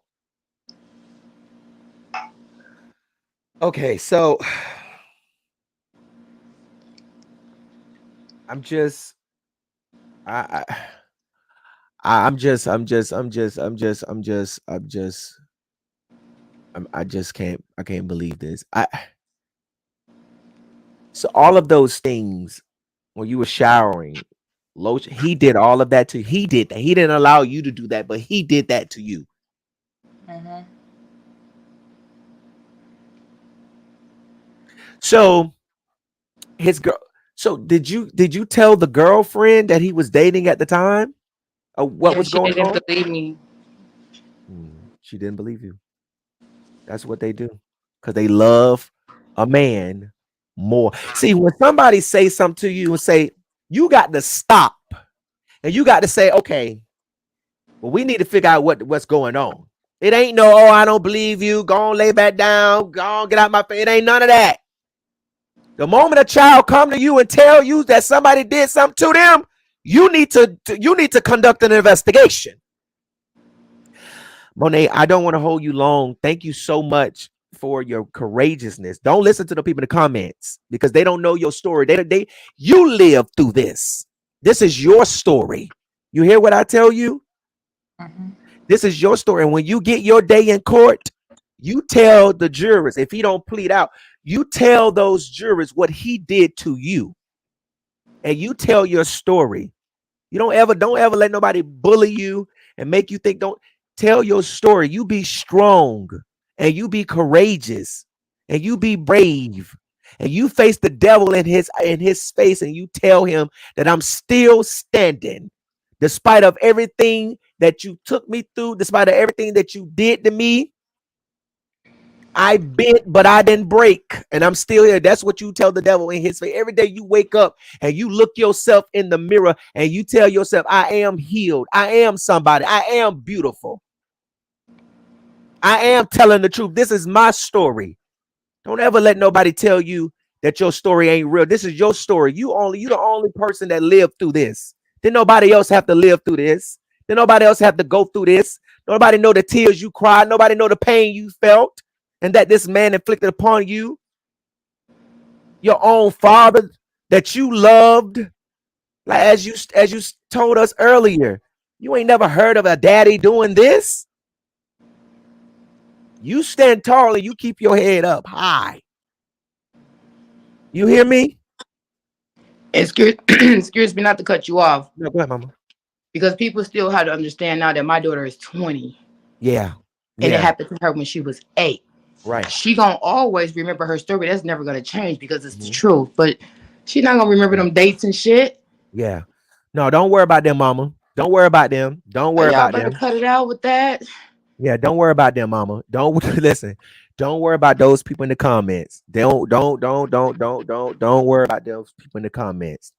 S2: Okay, so I'm just I, I I just can't believe this. So all of those things when you were showering, lotion, he did all of that to he did that. He didn't allow you to do that, but he did that to you.
S3: hmm
S2: So his girl. So did you tell the girlfriend that he was dating at the time? What
S3: Yeah,
S2: was
S3: she
S2: going
S3: didn't
S2: on?
S3: believe me.
S2: She didn't believe you. That's what they do because they love a man more. See, when somebody say something to you and say, you got to stop and you got to say, okay, well, we need to figure out what's going on. It ain't no, oh, I don't believe you. Go on, lay back down. Go on, get out my face. It ain't none of that. The moment a child come to you and tell you that somebody did something to them, you need to conduct an investigation. Monet, I don't want to hold you long. Thank you so much for your courageousness. Don't listen to the people in the comments because they don't know your story. You live through this. This is your story. You hear what I tell you?
S3: Hmm.
S2: This is your story. And when you get your day in court, you tell the jurors, if he don't plead out, you tell those jurors what he did to you. And you tell your story. You don't ever let nobody bully you and make you think. Don't tell your story. You be strong and you be courageous and you be brave and you face the devil in his face and you tell him that I'm still standing despite of everything that you took me through, despite of everything that you did to me. I bent, but I didn't break, and I'm still here. That's what you tell the devil in his face. Every day you wake up and you look yourself in the mirror and you tell yourself, I am healed. I am somebody. I am beautiful. I am telling the truth. This is my story. Don't ever let nobody tell you that your story ain't real. This is your story. You the only person that lived through this. Then nobody else have to live through this. Then nobody else have to go through this. Nobody know the tears you cried. Nobody know the pain you felt and that this man inflicted upon you. Your own father that you loved. Like as you told us earlier, you ain't never heard of a daddy doing this. You stand tall and you keep your head up high. You hear me?
S4: Excuse, excuse me not to cut you off,
S2: No, go ahead, mama.
S4: because people still have to understand now that my daughter is 20
S2: Yeah.
S4: and it
S2: Yeah.
S4: happened to her when she was 8.
S2: Right.
S4: She gonna always remember her story. That's never gonna change because it's the
S2: Mhm.
S4: truth. But she not gonna remember them dates and shit.
S2: Yeah. No, don't worry about them, mama. Don't worry about them. Don't worry
S4: Y'all
S2: about
S4: better
S2: them.
S4: cut it out with that.
S2: Yeah, don't worry about them, mama. Don't listen. Don't worry about those people in the comments. Don't worry about those people in the comments.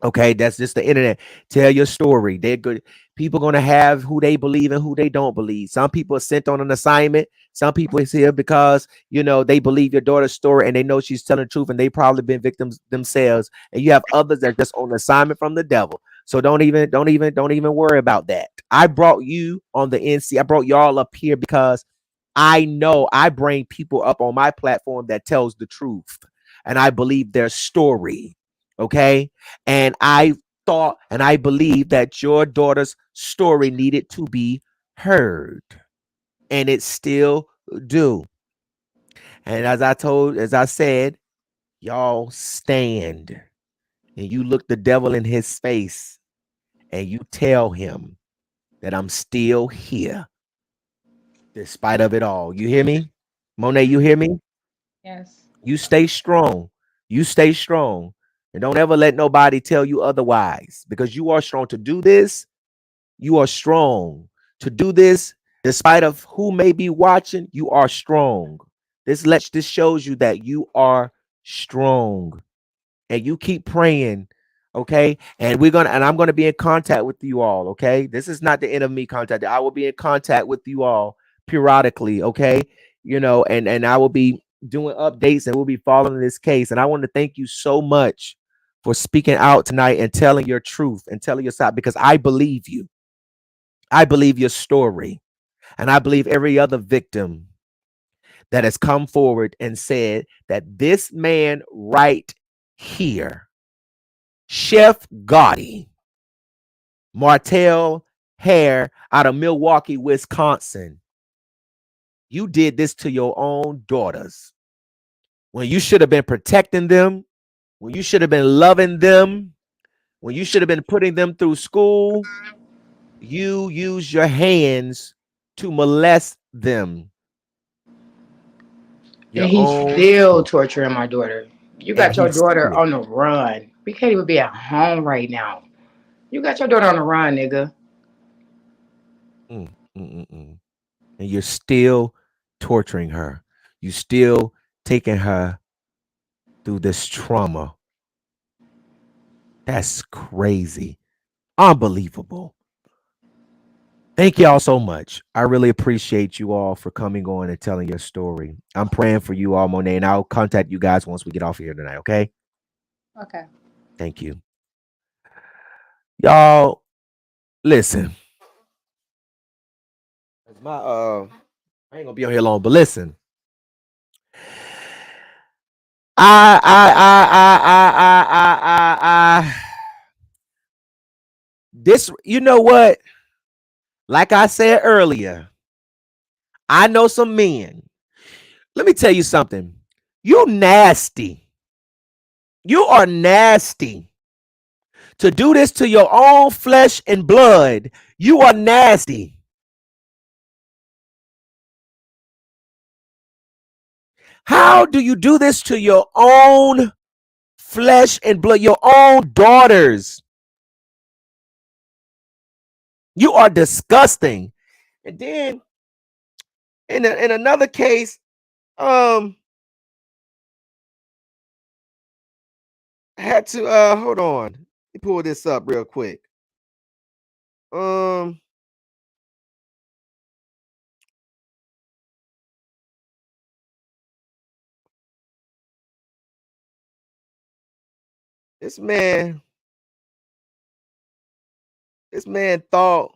S2: Okay, that's just the internet. Tell your story. They're good. People gonna have who they believe and who they don't believe. Some people are sent on an assignment. Some people is here because they believe your daughter's story and they know she's telling the truth and they probably been victims themselves. And you have others that are just on assignment from the devil. So don't even worry about that. I brought you on the NC. I brought y'all up here because I know I bring people up on my platform that tells the truth and I believe their story. Okay. And I thought and I believe that your daughter's story needed to be heard. And it still do. And as I said, y'all stand and you look the devil in his face and you tell him that I'm still here despite of it all. You hear me? Monet, you hear me?
S3: Yes.
S2: You stay strong. You stay strong. And don't ever let nobody tell you otherwise because you are strong to do this. You are strong to do this despite of who may be watching. You are strong. This shows you that you are strong and you keep praying. Okay. And I'm gonna be in contact with you all. Okay. This is not the end of me contact. I will be in contact with you all periodically. Okay. And I will be doing updates and we'll be following this case. And I want to thank you so much for speaking out tonight and telling your truth and telling your side because I believe you. I believe your story. And I believe every other victim that has come forward and said that this man right here, Chef Gotti, Martell Hare out of Milwaukee, Wisconsin, you did this to your own daughters when you should have been protecting them, when you should have been loving them, when you should have been putting them through school. You use your hands to molest them.
S4: And
S2: Your
S4: he's
S2: own
S4: still
S2: daughter.
S4: torturing my daughter. You
S2: And
S4: got your
S2: he's
S4: daughter
S2: still
S4: on the run. We can't even be at home right now. You got your daughter on the run, nigga.
S2: Mm, mm, mm, mm. And you're still torturing her. You still taking her through this trauma. That's crazy. Unbelievable. Thank y'all so much. I really appreciate you all for coming on and telling your story. I'm praying for you all, Monet, and I'll contact you guys once we get off here tonight, okay?
S3: Okay.
S2: Thank you. Y'all, listen. My I ain't gonna be on here long, but listen. I this, you know what? Like I said earlier, I know some men. Let me tell you something. You nasty. You are nasty. To do this to your own flesh and blood, you are nasty. How do you do this to your own flesh and blood, your own daughters? You are disgusting. And then in another case, I had to hold on. Let me pull this up real quick. Um this man, this man thought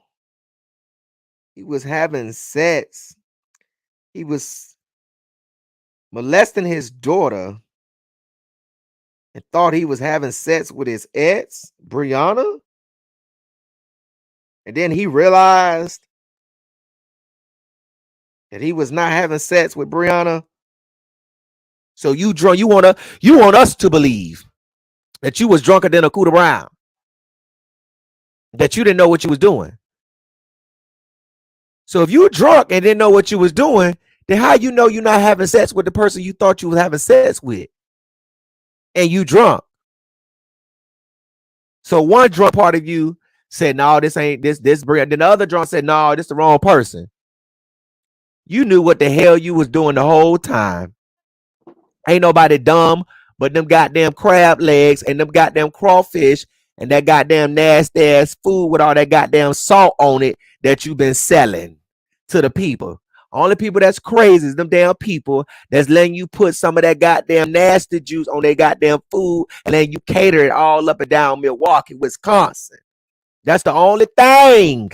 S2: he was having sex. He was molesting his daughter and thought he was having sex with his ex, Brianna. And then he realized that he was not having sex with Brianna. So you drunk, you want us to believe that you was drunker than a Cooter Brown, that you didn't know what you was doing. So if you were drunk and didn't know what you was doing, then how you know you're not having sex with the person you thought you was having sex with? And you drunk. So one drunk part of you said, no, this ain't this Brianna. Then the other drunk said, no, this the wrong person. You knew what the hell you was doing the whole time. Ain't nobody dumb but them goddamn crab legs and them goddamn crawfish and that goddamn nasty ass food with all that goddamn salt on it that you've been selling to the people. Only people that's crazy is them damn people that's letting you put some of that goddamn nasty juice on their goddamn food and then you cater it all up and down Milwaukee, Wisconsin. That's the only thing.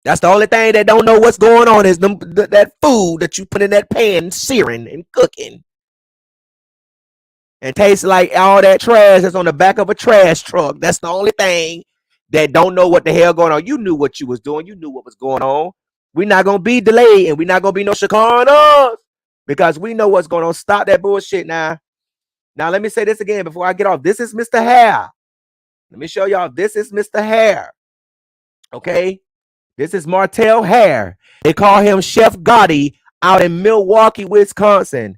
S2: That's the only thing that don't know what's going on is that food that you put in that pan searing and cooking. And tastes like all that trash that's on the back of a trash truck. That's the only thing that don't know what the hell going on. You knew what you was doing. You knew what was going on. We're not going to be delayed and we're not going to be no chicanos because we know what's going on. Stop that bullshit now. Now, let me say this again before I get off. This is Mr. Hair. Let me show y'all. This is Mr. Hair. Okay? This is Martell Hair. They call him Chef Gotti out in Milwaukee, Wisconsin.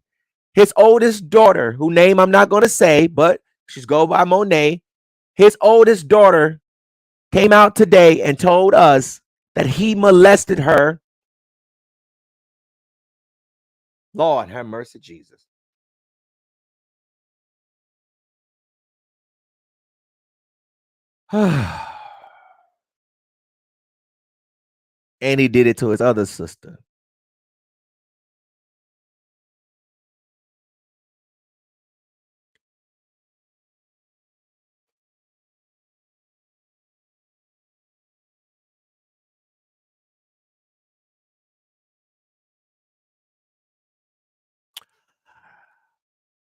S2: His oldest daughter, whose name I'm not going to say, but she's go by Monet. His oldest daughter came out today and told us that he molested her. Lord have mercy, Jesus. And he did it to his other sister.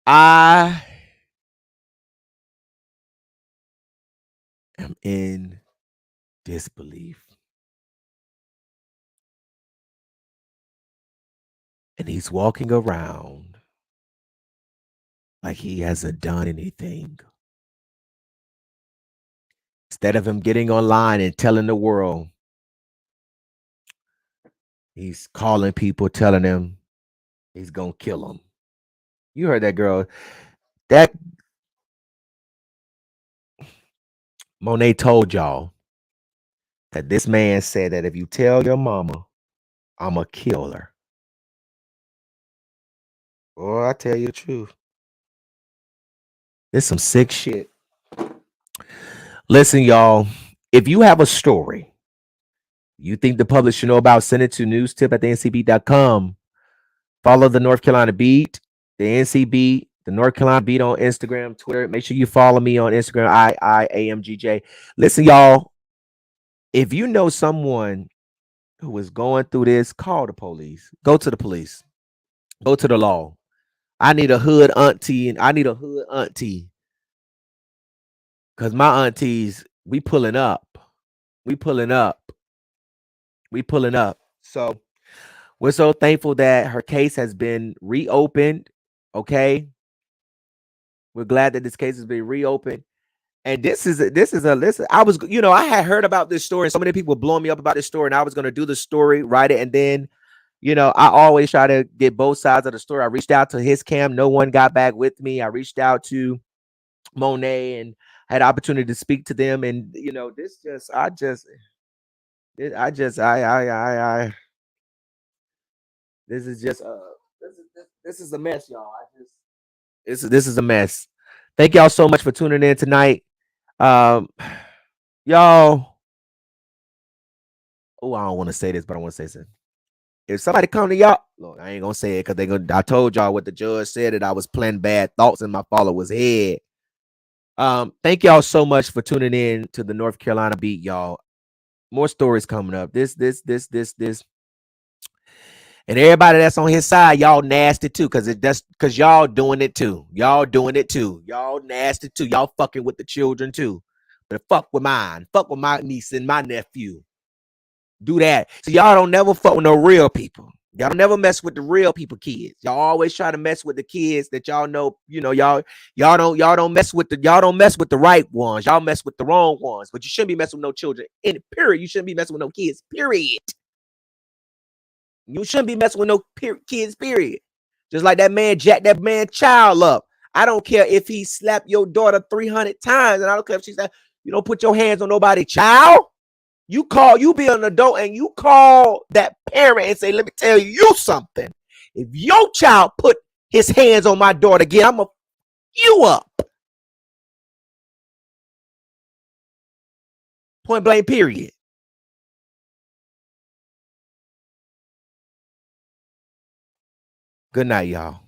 S2: I am in disbelief. And he's walking around like he hasn't done anything. Instead of him getting online and telling the world, he's calling people, telling them he's going to kill them. You heard that girl. That Monet told y'all that this man said that if you tell your mama, I'ma kill her. Boy, I tell you the truth. This some sick shit. Listen, y'all. If you have a story you think the public should know about, send it to newstip@thencb.com. Follow the North Carolina Beat, the NCB, the North Carolina Beat on Instagram, Twitter. Make sure you follow me on Instagram, IAMGJ. Listen, y'all. If you know someone who is going through this, call the police. Go to the police. Go to the law. I need a hood auntie, and I need a hood auntie. Because my aunties, we pulling up. We pulling up. We pulling up. So we're so thankful that her case has been reopened. Okay. We're glad that this case has been reopened. And listen. I was, I had heard about this story, and so many people were blowing me up about this story, and I was going to do the story, write it, and then, I always try to get both sides of the story. I reached out to his camp. No one got back with me. I reached out to Monet and had opportunity to speak to them. And, this is just, this is a mess, y'all. This is a mess. Thank y'all so much for tuning in tonight. Y'all. Oh, I don't want to say this, but I want to say something. If somebody come to y'all, look, I ain't gonna say it because I told y'all what the judge said, that I was planting bad thoughts in my followers' head. Thank y'all so much for tuning in to the North Carolina Beat, y'all. More stories coming up. This. And everybody that's on his side, y'all nasty too, because y'all doing it too. Y'all doing it too. Y'all nasty too. Y'all fucking with the children too. But fuck with mine. Fuck with my niece and my nephew. Do that. So y'all don't never fuck with no real people. Y'all don't never mess with the real people kids. Y'all always try to mess with the kids that y'all know, y'all don't mess with the right ones. Y'all mess with the wrong ones. But you shouldn't be messing with no children. In period. You shouldn't be messing with no kids. Period. You shouldn't be messing with no kids, period. Just like that man jacked that man child up. I don't care if he slapped your daughter 300 times, and I don't care if she said, you don't put your hands on nobody, child. You be an adult and you call that parent and say, let me tell you something. If your child put his hands on my daughter again, I'm going to you up. Point blank, period. Good night, y'all.